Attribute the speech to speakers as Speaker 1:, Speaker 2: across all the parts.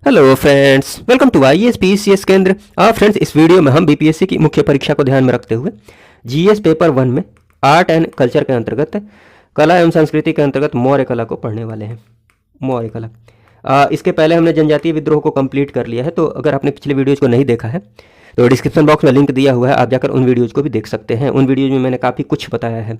Speaker 1: Hello friends, welcome to IAS PCS केंद्र। Friends, इस video में हम बीपीएससी की मुख्य परीक्षा को ध्यान में रखते हुए जीएस पेपर 1 में आर्ट एंड कल्चर के अंतर्गत कला एवं संस्कृति के अंतर्गत मौर्य कला को पढ़ने वाले हैं। मौर्य कला, इसके पहले हमने जनजातीय विद्रोह को कंप्लीट कर लिया है। तो अगर आपने पिछले वीडियोज़ को नहीं देखा है तो डिस्क्रिप्शन बॉक्स में लिंक दिया हुआ है, आप जाकर उन वीडियोज़ को भी देख सकते हैं। उन वीडियोज़ में मैंने काफ़ी कुछ बताया है।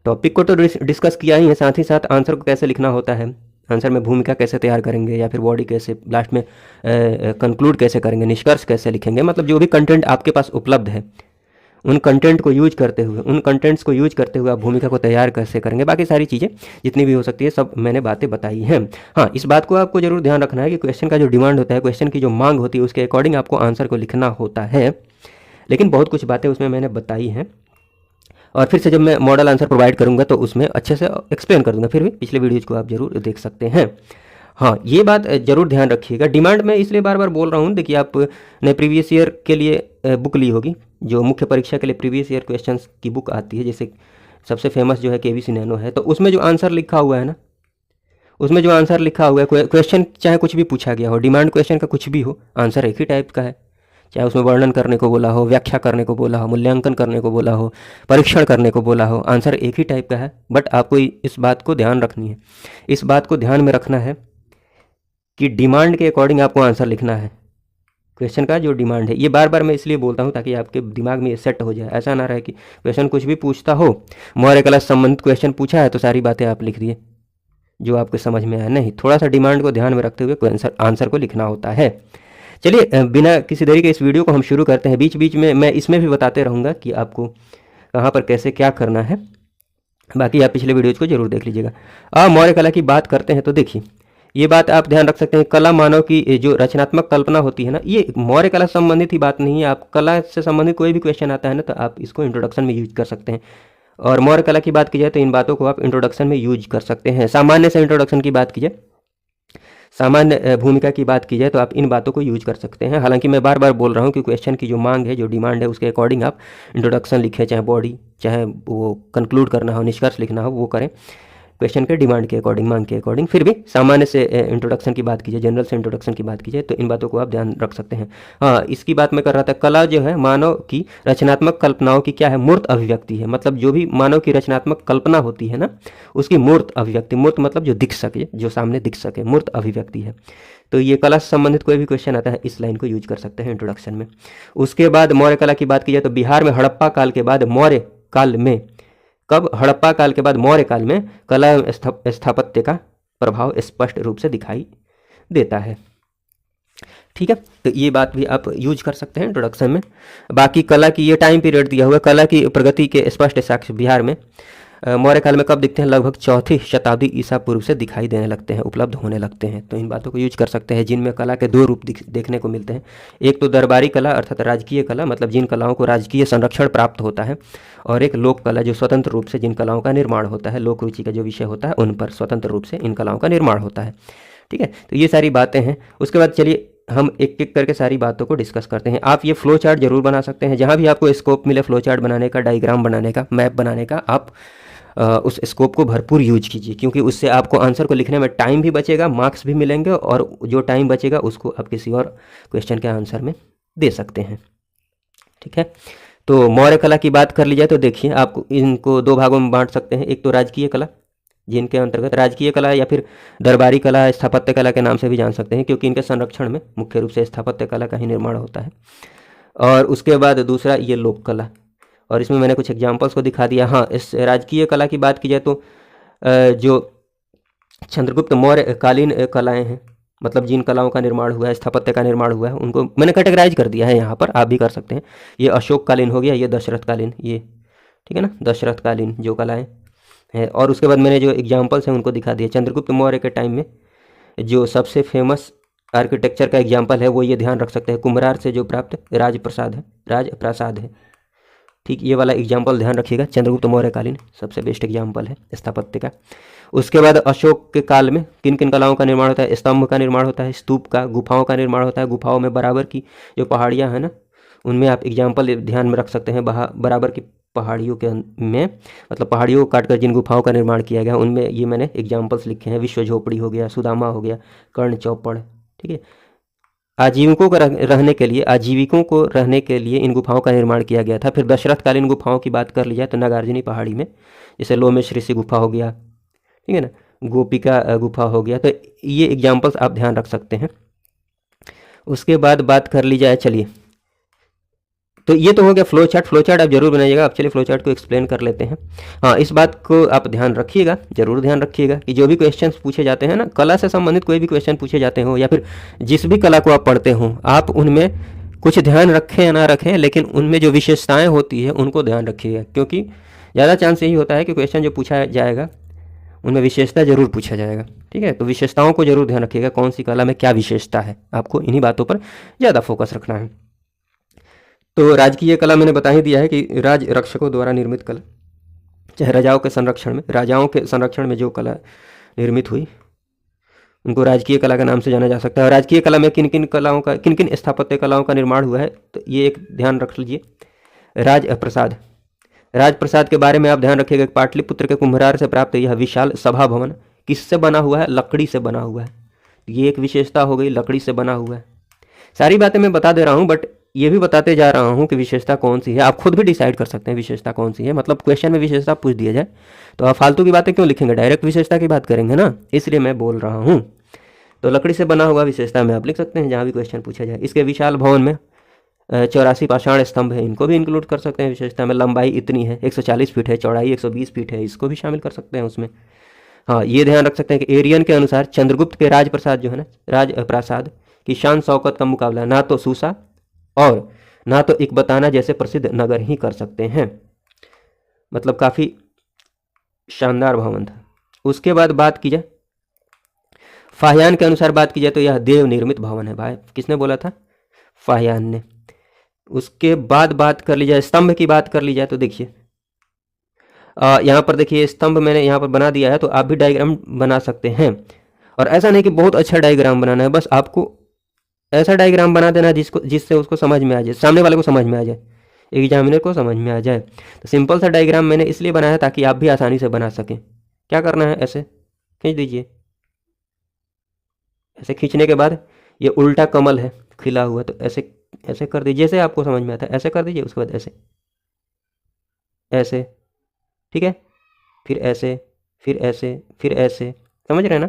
Speaker 1: टॉपिक को तो डिस्कस किया ही है, साथ ही साथ आंसर को कैसे लिखना होता है, आंसर में भूमिका कैसे तैयार करेंगे या फिर बॉडी कैसे लास्ट में कंक्लूड कैसे करेंगे, निष्कर्ष कैसे लिखेंगे, मतलब जो भी कंटेंट आपके पास उपलब्ध है उन कंटेंट्स को यूज करते हुए आप भूमिका को तैयार कैसे करेंगे, बाकी सारी चीज़ें जितनी भी हो सकती है सब मैंने बातें बताई हैं। हाँ, इस बात को आपको जरूर ध्यान रखना है कि क्वेश्चन का जो डिमांड होता है, क्वेश्चन की जो मांग होती है, उसके अकॉर्डिंग आपको आंसर को लिखना होता है। लेकिन बहुत कुछ बातें उसमें मैंने बताई हैं और फिर से जब मैं मॉडल आंसर प्रोवाइड करूंगा तो उसमें अच्छे से एक्सप्लेन कर दूंगा। फिर भी पिछले वीडियोज़ को आप जरूर देख सकते हैं। हाँ, ये बात जरूर ध्यान रखिएगा। डिमांड में इसलिए बार बार बोल रहा हूँ, देखिए आपने प्रीवियस ईयर के लिए बुक ली होगी, जो मुख्य परीक्षा के लिए प्रीवियस ईयर क्वेश्चंस की बुक आती है, जैसे सबसे फेमस जो है केवीसी नैनो है। तो उसमें जो आंसर लिखा हुआ है ना, उसमें जो आंसर लिखा हुआ है, क्वेश्चन चाहे कुछ भी पूछा गया हो, डिमांड क्वेश्चन का कुछ भी हो, आंसर एक ही टाइप का है। चाहे उसमें वर्णन करने को बोला हो, व्याख्या करने को बोला हो, मूल्यांकन करने को बोला हो, परीक्षण करने को बोला हो, आंसर एक ही टाइप का है। बट आपको इस बात को ध्यान रखनी है, इस बात को ध्यान में रखना है कि डिमांड के अकॉर्डिंग आपको आंसर लिखना है। क्वेश्चन का जो डिमांड है, ये बार बार मैं इसलिए बोलता हूँ ताकि आपके दिमाग में ये सेट हो जाए। ऐसा ना रहे कि क्वेश्चन कुछ भी पूछता हो, मौर्य कला से संबंधित क्वेश्चन पूछा है तो सारी बातें आप लिख दिए जो आपको समझ में आया। नहीं, थोड़ा सा डिमांड को ध्यान में रखते हुए आंसर को लिखना होता है। चलिए, बिना किसी देरी के इस वीडियो को हम शुरू करते हैं। बीच बीच में मैं इसमें भी बताते रहूँगा कि आपको कहाँ पर कैसे क्या करना है, बाकी आप पिछले वीडियोज़ को जरूर देख लीजिएगा। मौर्य कला की बात करते हैं तो देखिए, ये बात आप ध्यान रख सकते हैं, कला मानव की जो रचनात्मक कल्पना होती है ना, ये मौर्य कला से संबंधित ही बात नहीं है। आप कला से संबंधित कोई भी क्वेश्चन आता है ना, तो आप इसको इंट्रोडक्शन में यूज कर सकते हैं। और मौर्य कला की बात की जाए तो इन बातों को आप इंट्रोडक्शन में यूज कर सकते हैं। सामान्य से इंट्रोडक्शन की बात की जाए, सामान्य भूमिका की बात की जाए तो आप इन बातों को यूज कर सकते हैं। हालांकि मैं बार बार बोल रहा हूँ कि क्वेश्चन की जो मांग है, जो डिमांड है, उसके अकॉर्डिंग आप इंट्रोडक्शन लिखें, चाहे बॉडी, चाहे वो कंक्लूड करना हो, निष्कर्ष लिखना हो, वो करें क्वेश्चन के डिमांड के अकॉर्डिंग, मांग के अकॉर्डिंग। फिर भी सामान्य से इंट्रोडक्शन की बात कीजिए, जनरल से इंट्रोडक्शन की बात कीजिए, तो इन बातों को आप ध्यान रख सकते हैं। हाँ, इसकी बात मैं कर रहा था, कला जो है मानव की रचनात्मक कल्पनाओं की क्या है, मूर्त अभिव्यक्ति है। मतलब जो भी मानव की रचनात्मक कल्पना होती है ना, उसकी मूर्त अभिव्यक्ति, मूर्त मतलब जो दिख सके, जो सामने दिख सके, मूर्त अभिव्यक्ति है। तो ये कला से संबंधित कोई भी क्वेश्चन आता है, इस लाइन को यूज कर सकते हैं इंट्रोडक्शन में। उसके बाद मौर्य कला की बात की जाए तो बिहार में हड़प्पा काल के बाद मौर्य काल में, कब, हड़प्पा काल के बाद मौर्य काल में कला एवं स्थापत्य का प्रभाव स्पष्ट रूप से दिखाई देता है। ठीक है, तो ये बात भी आप यूज कर सकते हैं इंट्रोडक्शन में। बाकी कला की ये टाइम पीरियड दिया हुआ है, कला की प्रगति के स्पष्ट साक्ष्य बिहार में मौर्य काल में कब दिखते हैं, लगभग 4वीं शताब्दी ईसा पूर्व से दिखाई देने लगते हैं, उपलब्ध होने लगते हैं। तो इन बातों को यूज कर सकते हैं, जिनमें कला के दो रूप देखने को मिलते हैं। एक तो दरबारी कला अर्थात राजकीय कला, मतलब जिन कलाओं को राजकीय संरक्षण प्राप्त होता है, और एक लोक कला जो स्वतंत्र रूप से जिन कलाओं का निर्माण होता है, लोक रुचि का जो विषय होता है उन पर स्वतंत्र रूप से इन कलाओं का निर्माण होता है। ठीक है, तो ये सारी बातें हैं। उसके बाद चलिए हम एक एक करके सारी बातों को डिस्कस करते हैं। आप ये फ्लो चार्ट जरूर बना सकते हैं, जहाँ भी आपको स्कोप मिले फ्लो चार्ट बनाने का, डायग्राम बनाने का, मैप बनाने का, आप उस स्कोप को भरपूर यूज कीजिए, क्योंकि उससे आपको आंसर को लिखने में टाइम भी बचेगा, मार्क्स भी मिलेंगे, और जो टाइम बचेगा उसको आप किसी और क्वेश्चन के आंसर में दे सकते हैं। ठीक है, तो मौर्य कला की बात कर ली जाए तो देखिए, आपको इनको दो भागों में बांट सकते हैं। एक तो राजकीय कला, जिनके अंतर्गत राजकीय कला या फिर दरबारी कला, स्थापत्य कला के नाम से भी जान सकते हैं, क्योंकि इनके संरक्षण में मुख्य रूप से स्थापत्य कला का ही निर्माण होता है। और उसके बाद दूसरा ये लोक कला, और इसमें मैंने कुछ एग्जाम्पल्स को दिखा दिया। हाँ, इस राजकीय कला की बात की जाए तो जो चंद्रगुप्त मौर्य कालीन कलाएं हैं, मतलब जिन कलाओं का निर्माण हुआ है, स्थापत्य का निर्माण हुआ है, उनको मैंने कैटेगराइज कर दिया है यहाँ पर, आप भी कर सकते हैं। ये अशोक कालीन हो गया, ये दशरथ कालीन, ये ठीक है ना, दशरथ कालीन जो कलाएं हैं। और उसके बाद मैंने जो एग्जाम्पल्स हैं उनको दिखा दिया। चंद्रगुप्त मौर्य के टाइम में जो सबसे फेमस आर्किटेक्चर का एग्जाम्पल है वो ये ध्यान रख सकते हैं, कुम्हरार से जो प्राप्त राजप्रासाद है। ठीक, ये वाला एग्जाम्पल ध्यान रखिएगा, चंद्रगुप्त मौर्य कालीन सबसे बेस्ट एग्जाम्पल है स्थापत्य का। उसके बाद अशोक के काल में किन किन कलाओं का निर्माण होता है, स्तंभ का निर्माण होता है, स्तूप का, गुफाओं का निर्माण होता है। गुफाओं में बराबर की जो पहाड़ियाँ हैं ना, उनमें आप एग्जाम्पल ध्यान में रख सकते हैं। बराबर की पहाड़ियों के में, मतलब पहाड़ियों को काटकर जिन गुफाओं का निर्माण किया गया, उनमें ये मैंने एग्जाम्पल्स लिखे हैं। विश्व झोपड़ी हो गया, सुदामा हो गया, कर्ण चौपड़, ठीक है। आजीविकों को रहने के लिए इन गुफाओं का निर्माण किया गया था। फिर दशरथकालीन गुफाओं की बात कर ली जाए तो नागार्जुनी पहाड़ी में जैसे लोमेश ऋषि गुफा हो गया, ठीक है ना, गोपिका गुफा हो गया, तो ये एग्जाम्पल्स आप ध्यान रख सकते हैं। उसके बाद बात कर ली जाए, चलिए, तो ये तो हो गया फ्लो चार्ट। फ्लो चार्ट आप जरूर बनाइएगा। अब चलिए फ्लो चार्ट को एक्सप्लेन कर लेते हैं। हाँ, इस बात को आप ध्यान रखिएगा, जरूर ध्यान रखिएगा कि जो भी क्वेश्चंस पूछे जाते हैं ना, कला से संबंधित कोई भी क्वेश्चन पूछे जाते हो या फिर जिस भी कला को आप पढ़ते हो, आप उनमें कुछ ध्यान रखें या ना रखें, लेकिन उनमें जो विशेषताएँ होती है उनको ध्यान रखिएगा, क्योंकि ज़्यादा चांस यही होता है कि क्वेश्चन जो पूछा जाएगा उनमें विशेषता जरूर पूछा जाएगा। ठीक है, तो विशेषताओं को जरूर ध्यान रखिएगा, कौन सी कला में क्या विशेषता है, आपको इन्हीं बातों पर ज़्यादा फोकस रखना है। तो राजकीय कला मैंने बता ही दिया है कि राज रक्षकों द्वारा निर्मित कला, चाहे राजाओं के संरक्षण में जो कला निर्मित हुई उनको राजकीय कला के नाम से जाना जा सकता है। और राजकीय कला में किन किन स्थापत्य कलाओं का निर्माण हुआ है, तो ये एक ध्यान रख लीजिए। राजप्रसाद के बारे में आप ध्यान रखिएगा। पाटलिपुत्र के कुम्भरार से प्राप्त यह विशाल सभा भवन किससे बना हुआ है? लकड़ी से बना हुआ है। ये एक विशेषता हो गई, लकड़ी से बना हुआ है। सारी बातें मैं बता दे रहा हूँ, बट ये भी बताते जा रहा हूँ कि विशेषता कौन सी है। आप खुद भी डिसाइड कर सकते हैं विशेषता कौन सी है। मतलब क्वेश्चन में विशेषता पूछ दिया जाए तो आप फालतू की बातें क्यों लिखेंगे, डायरेक्ट विशेषता की बात करेंगे ना, इसलिए मैं बोल रहा हूँ। तो लकड़ी से बना हुआ विशेषता में आप लिख सकते हैं जहाँ भी क्वेश्चन पूछा जाए। इसके विशाल भवन में 84 पाषाण स्तंभ है, इनको भी इंक्लूड कर सकते हैं विशेषता में। लंबाई इतनी है, 140 फीट है, चौड़ाई 120 फीट है, इसको भी शामिल कर सकते हैं उसमें। हाँ, ये ध्यान रख सकते हैं कि एरियन के अनुसार चंद्रगुप्त के राजप्रसाद जो है ना, राजप्रासाद की शान शौकत का मुकाबला ना तो सूसा और ना तो इकबताना जैसे प्रसिद्ध नगर ही कर सकते हैं। मतलब काफ़ी शानदार भवन था। उसके बाद बात की जाए फाहियान के अनुसार बात की जाए तो यह देव निर्मित भवन है। भाई किसने बोला था? फाहियान ने। उसके बाद बात कर ली जाए, स्तंभ की बात कर ली जाए तो देखिए यहाँ पर देखिए स्तंभ मैंने यहाँ पर बना दिया है, तो आप भी डायग्राम बना सकते हैं। और ऐसा नहीं कि बहुत अच्छा डायग्राम बनाना है, बस आपको ऐसा डायग्राम बना देना जिससे उसको समझ में आ जाए, सामने वाले को समझ में आ जाए, एग्जामिनर को समझ में आ जाए। तो सिंपल सा डायग्राम मैंने इसलिए बनाया ताकि आप भी आसानी से बना सकें। क्या करना है, ऐसे खींच दीजिए। ऐसे खींचने के बाद ये उल्टा कमल है खिला हुआ, तो ऐसे ऐसे कर दीजिए, जैसे आपको समझ में आता है ऐसे कर दीजिए। उसके बाद ऐसे ऐसे, ठीक है, फिर ऐसे, फिर ऐसे, फिर ऐसे, समझ रहे हैं ना?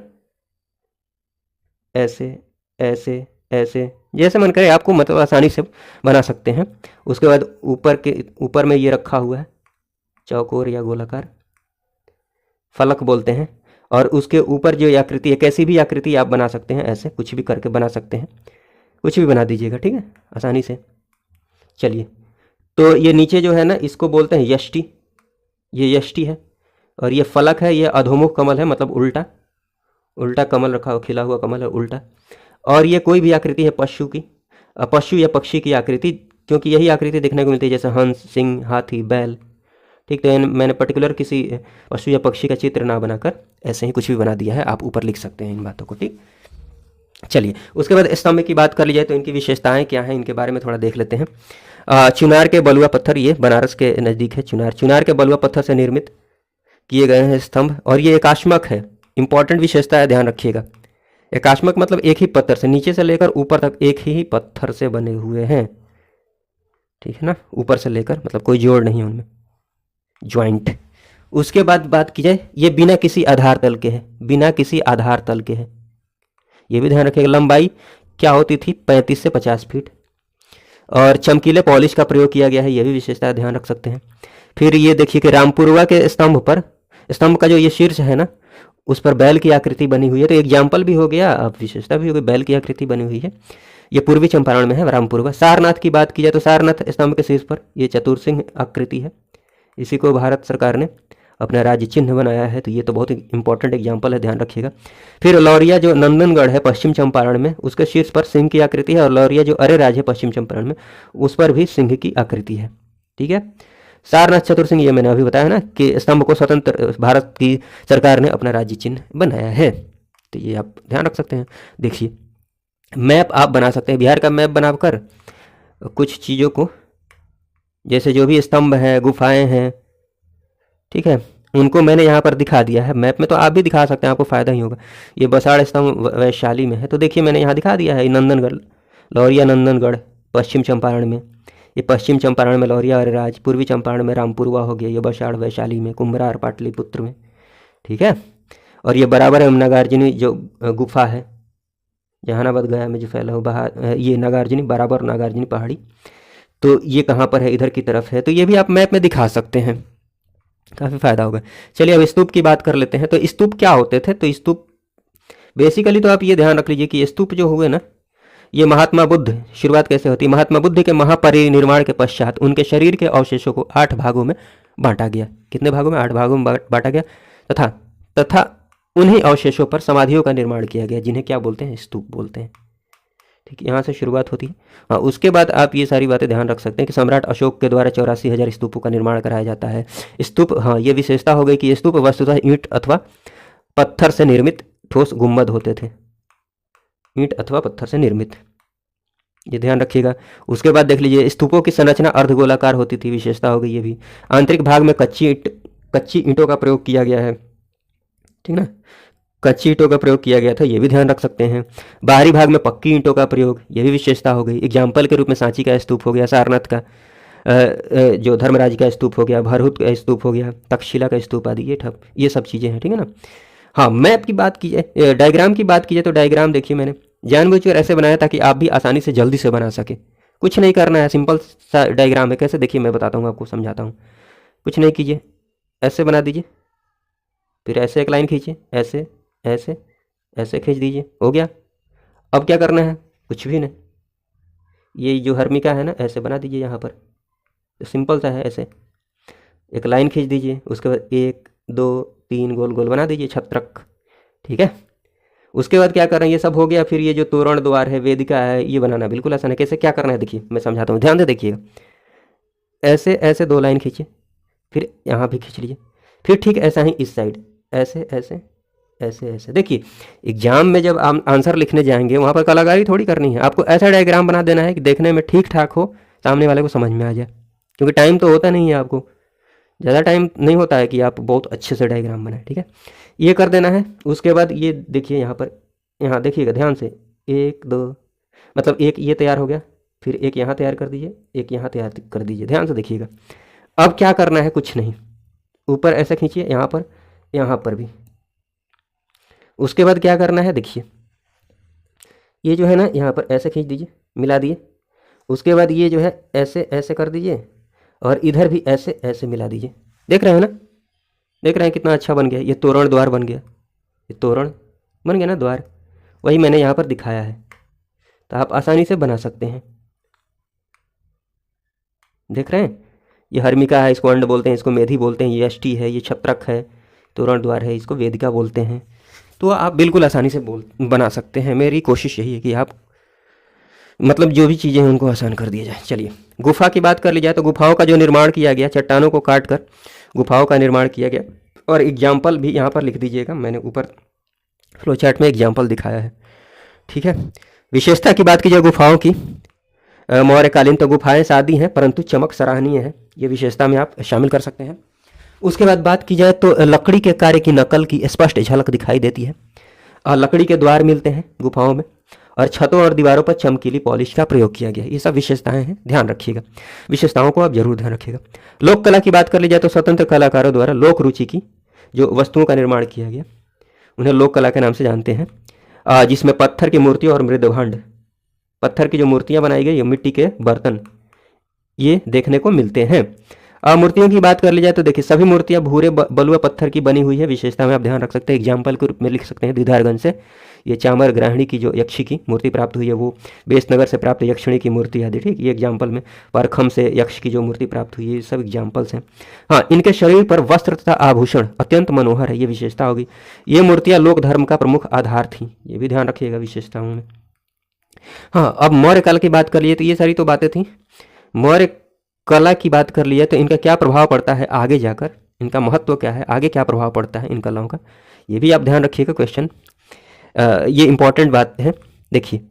Speaker 1: ऐसे ऐसे ऐसे, जैसे मन करे आपको, मतलब आसानी से बना सकते हैं। उसके बाद ऊपर में ये रखा हुआ है चौकोर या गोलाकार, फलक बोलते हैं। और उसके ऊपर जो आकृति है, कैसी भी आकृति आप बना सकते हैं, ऐसे कुछ भी करके बना सकते हैं, कुछ भी बना दीजिएगा, ठीक है, आसानी से। चलिए, तो ये नीचे जो है ना, इसको बोलते हैं यष्टि, ये यष्टि है। और ये फलक है, ये अधोमुख कमल है, मतलब उल्टा उल्टा कमल रखा हुआ, खिला हुआ कमल है उल्टा। और ये कोई भी आकृति है पशु या पक्षी की आकृति, क्योंकि यही आकृति देखने को मिलती है, जैसे हंस, सिंह, हाथी, बैल। ठीक, तो मैंने पर्टिकुलर किसी पशु या पक्षी का चित्र ना बनाकर ऐसे ही कुछ भी बना दिया है, आप ऊपर लिख सकते हैं इन बातों को। ठीक, चलिए, उसके बाद स्तंभ की बात कर ली जाए तो इनकी विशेषताएं क्या हैं, इनके बारे में थोड़ा देख लेते हैं। चुनार के बलुआ पत्थर, ये बनारस के नज़दीक है चुनार के बलुआ पत्थर से निर्मित किए गए हैं स्तंभ। और ये एकाश्मक है, इंपॉर्टेंट विशेषता है, ध्यान रखिएगा। एकाश्मक मतलब एक ही पत्थर से, नीचे से लेकर ऊपर तक एक ही पत्थर से बने हुए हैं, ठीक है ना, ऊपर से लेकर, मतलब कोई जोड़ नहीं उनमें, ज्वाइंट। उसके बाद बात की जाए, ये बिना किसी आधार तल के है, बिना किसी आधार तल के है, ये भी ध्यान रखिएगा। लंबाई क्या होती थी? 35 से 50 फीट। और चमकीले पॉलिश का प्रयोग किया गया है, ये भी विशेषता ध्यान रख सकते हैं। फिर ये देखिए कि रामपुरवा के स्तंभ का जो ये शीर्ष है ना, उस पर बैल की आकृति बनी हुई है, तो एग्जाम्पल भी हो गया, अब विशेषता भी हो गई, बैल की आकृति बनी हुई है। ये पूर्वी चंपारण में है रामपुरवा। सारनाथ की बात की जाए तो सारनाथ स्तंभ के शीर्ष पर ये चतुर्सिंह आकृति है, इसी को भारत सरकार ने अपना राज्य चिन्ह बनाया है, तो ये तो बहुत इंपॉर्टेंट एग्जाम्पल है, ध्यान रखिएगा। फिर लौरिया जो नंदनगढ़ है पश्चिम चंपारण में, उसके शीर्ष पर सिंह की आकृति है। और लौरिया जो अरेराज है पश्चिम चंपारण में, उस पर भी सिंह की आकृति है, ठीक है। सारनाथ चतुर्सिंह, ये मैंने अभी बताया ना कि स्तंभ को स्वतंत्र भारत की सरकार ने अपना राज्य चिन्ह बनाया है, तो ये आप ध्यान रख सकते हैं। देखिए, मैप आप बना सकते हैं, बिहार का मैप बनाकर कुछ चीज़ों को, जैसे जो भी स्तंभ हैं, गुफाएं हैं, ठीक है, उनको मैंने यहाँ पर दिखा दिया है मैप में, तो आप भी दिखा सकते हैं, आपको फ़ायदा ही होगा। ये बसाड़ स्तंभ वैशाली में है, तो देखिए मैंने यहाँ दिखा दिया है, नंदनगढ़, लौरिया नंदनगढ़ पश्चिम चंपारण में, ये पश्चिम चंपारण में लौरिया अरेराज, पूर्वी चंपारण में रामपुरवा हो गया, ये बसाड़ वैशाली में, कुम्भरार पाटलिपुत्र में, ठीक है। और ये बराबर है नागार्जुनी जो गुफा है जहानाबाद गया में जो फैला हुआ, ये नागार्जुनी बराबर नागार्जुनी पहाड़ी, तो ये कहाँ पर है, इधर की तरफ है, तो ये भी आप मैप में दिखा सकते हैं, काफ़ी फ़ायदा होगा। चलिए अब स्तूप की बात कर लेते हैं। तो स्तूप क्या होते थे, तो स्तूप बेसिकली तो आप ये ध्यान रख लीजिए कि स्तूप जो हुए ना, ये महात्मा बुद्ध, शुरुआत कैसे होती है, महात्मा बुद्ध के महापरिनिर्वाण के पश्चात उनके शरीर के अवशेषों को 8 भागों में बांटा गया। कितने भागों में, 8 भागों में बांटा गया, तथा उन्हीं अवशेषों पर समाधियों का निर्माण किया गया, जिन्हें क्या बोलते हैं, स्तूप बोलते हैं। ठीक, यहाँ से शुरुआत होती है। हाँ, उसके बाद आप ये सारी बातें ध्यान रख सकते हैं कि सम्राट अशोक के द्वारा 84,000 स्तूपों का निर्माण कराया जाता है। स्तूप, हाँ ये विशेषता हो गई कि ये स्तूप वस्तुतः ईंट अथवा पत्थर से निर्मित ठोस गुंबद होते थे, ईंट अथवा पत्थर से निर्मित, ये ध्यान रखिएगा। उसके बाद देख लीजिए स्तूपों की संरचना अर्धगोलाकार होती थी, विशेषता हो गई ये भी। आंतरिक भाग में कच्ची ईंटों का प्रयोग किया गया है, ठीक ना, कच्ची ईंटों का प्रयोग किया गया था, ये भी ध्यान रख सकते हैं। बाहरी भाग में पक्की ईंटों का प्रयोग, ये भी विशेषता हो गई। एग्जाम्पल के रूप में सांची का स्तूप हो गया, सारनाथ का जो धर्मराज का स्तूप हो गया, भरहुत का स्तूप हो गया, तक्षशिला का स्तूप आदि, ये सब चीज़ें हैं, ठीक है ना। हाँ, मैप की बात की जाए, डायग्राम की बात की जाए, तो डायग्राम देखिए मैंने जानबूझकर ऐसे बनाया ताकि आप भी आसानी से जल्दी से बना सके। कुछ नहीं करना है, सिंपल सा डायग्राम है। कैसे, देखिए मैं बताता हूँ आपको, समझाता हूँ। कुछ नहीं कीजिए, ऐसे बना दीजिए, फिर ऐसे एक लाइन खींचिए, ऐसे ऐसे ऐसे खींच दीजिए, हो गया। अब क्या करना है, कुछ भी नहीं, ये जो हर्मिका है ना, ऐसे बना दीजिए यहाँ पर, तो सिंपल सा है। ऐसे एक लाइन खींच दीजिए, उसके बाद 1 2 3 गोल गोल बना दीजिए, छत्रक, ठीक है। उसके बाद क्या करना है, ये सब हो गया। फिर ये जो तोरण द्वार है, वेदिका है, ये बनाना बिल्कुल आसान है। कैसे क्या करना है, देखिए मैं समझाता हूँ, ध्यान से देखिएगा। ऐसे ऐसे 2 लाइन खींचिए, फिर यहाँ भी खींच लीजिए, फिर ठीक ऐसा ही इस साइड, ऐसे ऐसे ऐसे ऐसे। देखिए एग्जाम में जब आप आंसर लिखने जाएंगे, वहाँ पर कलाकारी थोड़ी करनी है, आपको ऐसा डायग्राम बना देना है कि देखने में ठीक ठाक हो, सामने वाले को समझ में आ जाए। क्योंकि टाइम तो होता नहीं है, आपको ज़्यादा टाइम नहीं होता है कि आप बहुत अच्छे से डायग्राम बनाएं, ठीक है। ये कर देना है। उसके बाद ये देखिए यहाँ पर, यहाँ देखिएगा ध्यान से, 1 2, मतलब एक ये तैयार हो गया, फिर एक यहाँ तैयार कर दीजिए, एक यहाँ तैयार कर दीजिए, ध्यान से देखिएगा। अब क्या करना है, कुछ नहीं, ऊपर ऐसे खींचिए, यहाँ पर भी। उसके बाद क्या करना है, देखिए ये जो है ना, यहाँ पर ऐसे खींच दीजिए, मिला दिए। उसके बाद ये जो है ऐसे ऐसे कर दीजिए, और इधर भी ऐसे ऐसे मिला दीजिए। देख रहे हैं ना, देख रहे हैं कितना अच्छा बन गया, ये तोरण द्वार बन गया, ये तोरण बन गया ना द्वार, वही मैंने यहाँ पर दिखाया है, तो आप आसानी से बना सकते हैं। देख रहे हैं, ये हर्मिका है, इसको अंड बोलते हैं, इसको मेधी बोलते हैं, ये अष्टी है, ये छत्रक है, तोरण द्वार है, इसको वेदिका बोलते हैं। तो आप बिल्कुल आसानी से बना सकते हैं। मेरी कोशिश यही है कि आप मतलब जो भी चीज़ें हैं उनको आसान कर दिया जाए। चलिए गुफा की बात कर ली जाए, तो गुफाओं का जो निर्माण किया गया, चट्टानों को काट कर गुफाओं का निर्माण किया गया। और एग्जाम्पल भी यहाँ पर लिख दीजिएगा, मैंने ऊपर फ्लो चार्ट में एग्जाम्पल दिखाया है, ठीक है। विशेषता की बात की जाए गुफाओं की, मौर्यकालीन तो गुफाएं सादी हैं परंतु चमक सराहनीय है, ये विशेषता में आप शामिल कर सकते हैं। उसके बाद बात की जाए तो लकड़ी के कार्य की नकल की स्पष्ट झलक दिखाई देती है, और लकड़ी के द्वार मिलते हैं गुफाओं में, और छतों और दीवारों पर चमकीली पॉलिश का प्रयोग किया गया है। ये सब विशेषताएं हैं, ध्यान रखिएगा, विशेषताओं को आप जरूर ध्यान रखिएगा। लोक कला की बात कर ली जाए तो स्वतंत्र कलाकारों द्वारा लोक रुचि की जो वस्तुओं का निर्माण किया गया, उन्हें लोक कला के नाम से जानते हैं, जिसमें पत्थर की मूर्तियाँ और मृदभांड, पत्थर की जो मूर्तियाँ बनाई गई, मिट्टी के बर्तन, ये देखने को मिलते हैं। मूर्तियों की बात कर ली जाए तो देखिए सभी मूर्तियां भूरे बलुआ पत्थर की बनी हुई है, विशेषता में आप ध्यान रख सकते हैं। एग्जाम्पल के रूप में लिख सकते हैं दीदारगंज से ये चामर ग्राहिणी की जो यक्षी की मूर्ति प्राप्त हुई है, वो बेसनगर से प्राप्त यक्षिणी की मूर्ति है, ठीक, ये एग्जाम्पल में। परखम से यक्ष की जो मूर्ति प्राप्त हुई है, ये सब एग्जाम्पल्स हैं। हाँ, इनके शरीर पर वस्त्र तथा आभूषण अत्यंत मनोहर है, ये विशेषता होगी। ये मूर्तियाँ लोक धर्म का प्रमुख आधार थी, ये भी ध्यान रखिएगा विशेषताओं में। हाँ, अब मौर्य काल की बात कर लिए तो ये सारी तो बातें थी। मौर्य कला की बात कर लिया तो इनका क्या प्रभाव पड़ता है आगे जाकर, इनका महत्व क्या है, आगे क्या प्रभाव पड़ता है इन कलाओं का, ये भी आप ध्यान रखिएगा। क्वेश्चन ये इंपॉर्टेंट बात है। देखिए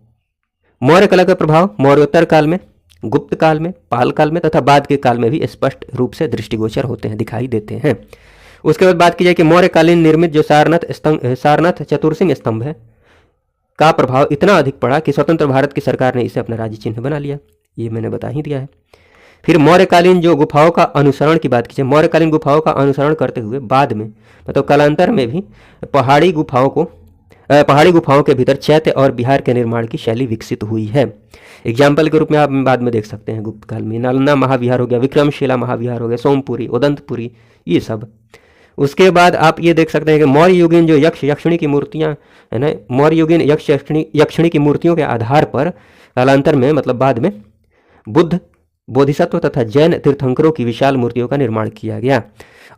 Speaker 1: मौर्य कला का प्रभाव मौर्योत्तर काल में, गुप्त काल में, पाल काल में तथा बाद के काल में भी स्पष्ट रूप से दृष्टिगोचर होते हैं, दिखाई देते हैं। उसके बाद बात की जाए कि मौर्यकालीन निर्मित जो सारनाथ चतुर्सिंह स्तंभ है का प्रभाव इतना अधिक पड़ा कि स्वतंत्र भारत की सरकार ने इसे अपना राज्य चिन्ह बना लिया। ये मैंने बता ही दिया है। फिर मौर्यकालीन जो गुफाओं का अनुसरण की बात की जाए, मौर्यकालीन गुफाओं का अनुसरण करते हुए बाद में मतलब कालांतर में भी पहाड़ी गुफाओं के भीतर चैत्य और बिहार के निर्माण की शैली विकसित हुई है। एग्जाम्पल के रूप में आप बाद में देख सकते हैं गुप्त काल में नालंदा महाविहार हो गया, विक्रमशिला महाविहार हो गया, सोमपुरी, उदंतपुरी, ये सब। उसके बाद आप ये देख सकते हैं कि मौर्य युगीन जो यक्षिणी की मूर्तियाँ है ना, मौर्य युगीन यक्षिणी की मूर्तियों के आधार पर कालांतर में मतलब बाद में बुद्ध, बोधिसत्व तथा जैन तीर्थंकरों की विशाल मूर्तियों का निर्माण किया गया।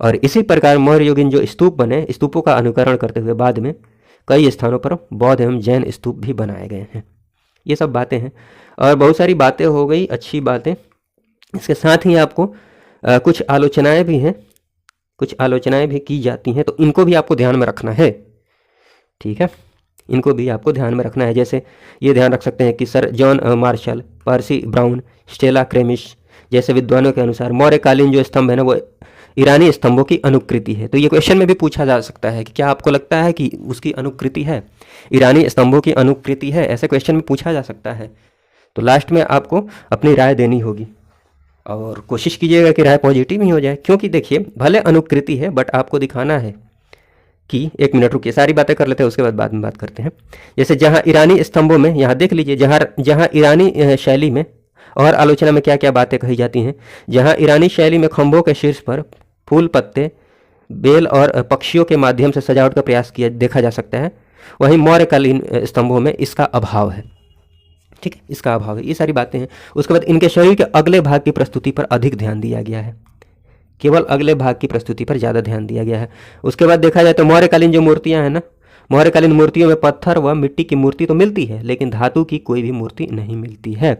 Speaker 1: और इसी प्रकार मौर्य युगीन जो स्तूप बने, स्तूपों का अनुकरण करते हुए बाद में कई स्थानों पर बौद्ध एवं जैन स्तूप भी बनाए गए हैं। ये सब बातें हैं और बहुत सारी बातें हो गई, अच्छी बातें। इसके साथ ही आपको कुछ आलोचनाएं भी की जाती हैं, तो इनको भी आपको ध्यान में रखना है। ठीक है, इनको भी आपको ध्यान में रखना है। जैसे ये ध्यान रख सकते हैं कि sir John Marshall, Percy Brown, Stella Kramrisch जैसे विद्वानों के अनुसार मौर्यकालीन जो स्तंभ है ना वो ईरानी स्तंभों की अनुकृति है। तो ये क्वेश्चन में भी पूछा जा सकता है कि क्या आपको लगता है कि उसकी अनुकृति है, ईरानी स्तंभों की अनुकृति है, ऐसे क्वेश्चन में पूछा जा सकता है। तो लास्ट में आपको अपनी राय देनी होगी और कोशिश कीजिएगा कि राय पॉजिटिव ही हो जाए, क्योंकि देखिए भले अनुकृति है बट आपको दिखाना है कि, एक मिनट रुकिए सारी बातें कर लेते हैं उसके बाद में बात करते हैं। जैसे जहाँ ईरानी स्तंभों में, यहाँ देख लीजिए जहाँ ईरानी शैली में और आलोचना में क्या क्या बातें कही जाती हैं। जहाँ ईरानी शैली में खंभों के शीर्ष पर फूल, पत्ते, बेल और पक्षियों के माध्यम से सजावट का प्रयास किया देखा जा सकता है, वहीं मौर्यकालीन स्तंभों में इसका अभाव है। ठीक है, इसका अभाव है। ये सारी बातें हैं। उसके बाद इनके शरीर के अगले भाग की प्रस्तुति पर अधिक ध्यान दिया गया है, केवल अगले भाग की प्रस्तुति पर ज़्यादा ध्यान दिया गया है। उसके बाद देखा जाए तो मौर्यकालीन जो मूर्तियाँ हैं ना, मौर्यकालीन मूर्तियों में पत्थर व मिट्टी की मूर्ति तो मिलती है लेकिन धातु की कोई भी मूर्ति नहीं मिलती है।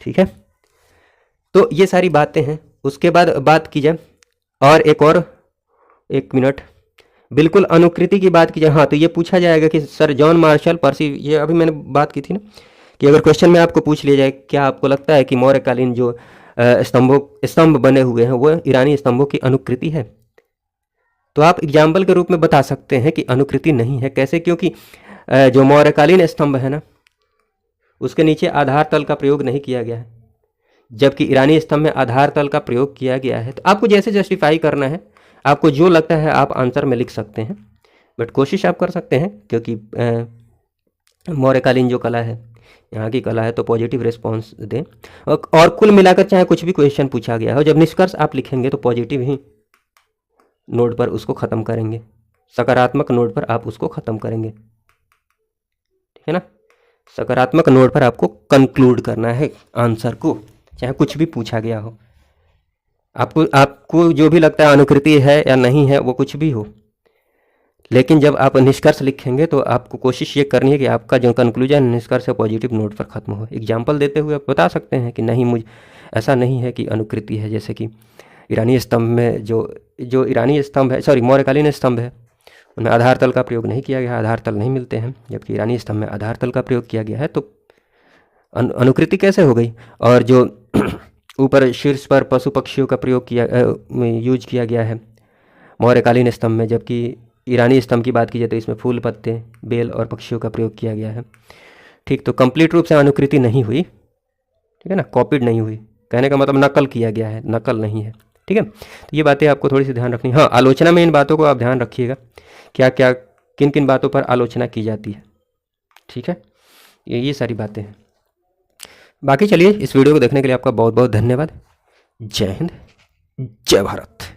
Speaker 1: ठीक है, तो ये सारी बातें हैं। उसके बाद बात की जाए और एक मिनट, बिल्कुल अनुकृति की बात की जाए, हाँ तो ये पूछा जाएगा कि सर जॉन मार्शल, पर्सी, ये अभी मैंने बात की थी ना कि अगर क्वेश्चन में आपको पूछ लिया जाए क्या आपको लगता है कि मौर्यकालीन जो स्तंभ बने हुए हैं वो ईरानी स्तंभों की अनुकृति है, तो आप एग्जाम्पल के रूप में बता सकते हैं कि अनुकृति नहीं है। कैसे? क्योंकि जो मौर्यकालीन स्तंभ है ना उसके नीचे आधार तल का प्रयोग नहीं किया गया है, जबकि ईरानी स्तंभ में आधार तल का प्रयोग किया गया है। तो आपको जैसे जस्टिफाई करना है, आपको जो लगता है आप आंसर में लिख सकते हैं, बट कोशिश आप कर सकते हैं क्योंकि मौर्यकालीन जो कला है, यहाँ की कला है, तो पॉजिटिव रिस्पॉन्स दें। और कुल मिलाकर चाहे कुछ भी क्वेश्चन पूछा गया हो, जब निष्कर्ष आप लिखेंगे तो पॉजिटिव ही नोट पर उसको ख़त्म करेंगे, सकारात्मक नोट पर आप उसको ख़त्म करेंगे। ठीक है ना, सकारात्मक नोट पर आपको कंक्लूड करना है आंसर को, चाहे कुछ भी पूछा गया हो। आपको जो भी लगता है अनुकृति है या नहीं है, वो कुछ भी हो, लेकिन जब आप निष्कर्ष लिखेंगे तो आपको कोशिश ये करनी है कि आपका जो कंक्लूजन निष्कर्ष है पॉजिटिव नोट पर ख़त्म हो। एग्जाम्पल देते हुए आप बता सकते हैं कि नहीं, मुझे ऐसा नहीं है कि अनुकृति है। जैसे कि ईरानी स्तंभ में जो ईरानी स्तंभ है, सॉरी मौर्यकालीन स्तंभ है, उनमें आधार तल का प्रयोग नहीं किया गया, आधार तल नहीं मिलते हैं, जबकि ईरानी स्तंभ में आधार तल का प्रयोग किया गया है, तो अनुकृति कैसे हो गई। और जो ऊपर शीर्ष पर पशु पक्षियों का प्रयोग यूज किया गया है मौर्यकालीन स्तंभ में, जबकि ईरानी स्तंभ की बात की जाए तो इसमें फूल, पत्ते, बेल और पक्षियों का प्रयोग किया गया है। ठीक, तो कंप्लीट रूप से अनुकृति नहीं हुई, ठीक है ना, कॉपीड नहीं हुई, कहने का मतलब नकल किया गया है, नकल नहीं है। ठीक है, तो ये बातें आपको थोड़ी सी ध्यान रखनी। हाँ, आलोचना में इन बातों को आप ध्यान रखिएगा, क्या क्या किन किन बातों पर आलोचना की जाती है। ठीक है, ये सारी बातें हैं। बाकी चलिए, इस वीडियो को देखने के लिए आपका बहुत बहुत धन्यवाद। जय हिंद, जय भारत।